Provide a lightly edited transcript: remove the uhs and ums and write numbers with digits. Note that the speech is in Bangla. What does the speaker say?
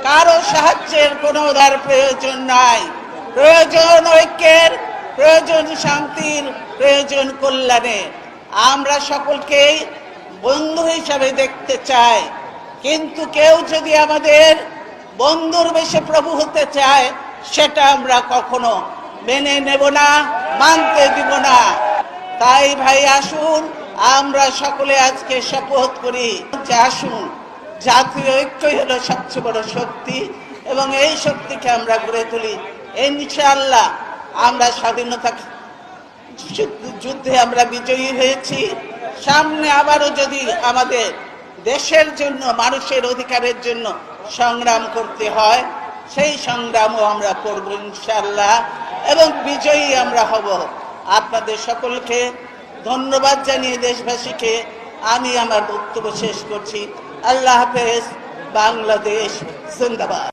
কারো সাহায্যের কোনো উদার প্রয়োজন নাই। প্রয়োজন ঐক্যের, প্রয়োজন শান্তির, প্রয়োজন কল্যাণের। আমরা সকলকেই বন্ধু হিসাবে দেখতে চাই, কিন্তু কেউ যদি আমাদের বন্ধুর বেশে প্রভু হতে চায় সেটা আমরা কখনো মেনে নেব না, মানতে দিব না। তাই ভাই আসুন আমরা সকলে আজকে শপথ করি যে আসুন, জাতীয় ঐক্যই হলো সবচেয়ে বড় শক্তি এবং এই শক্তিকে আমরা গড়ে তুলি। ইনশাআল্লাহ আমরা স্বাধীনতা যুদ্ধে আমরা বিজয়ী হয়েছি। সামনে আবারও যদি আমাদের দেশের জন্য, মানুষের অধিকারের জন্য সংগ্রাম করতে হয়, সেই সংগ্রামও আমরা করব ইনশাআল্লাহ এবং বিজয়ী আমরা হব। আপনাদের সকলকে ধন্যবাদ জানিয়ে দেশবাসীকে আমি আমার বক্তব্য শেষ করছি। আল্লাহ হাফেজ। বাংলাদেশ জিন্দাবাদ।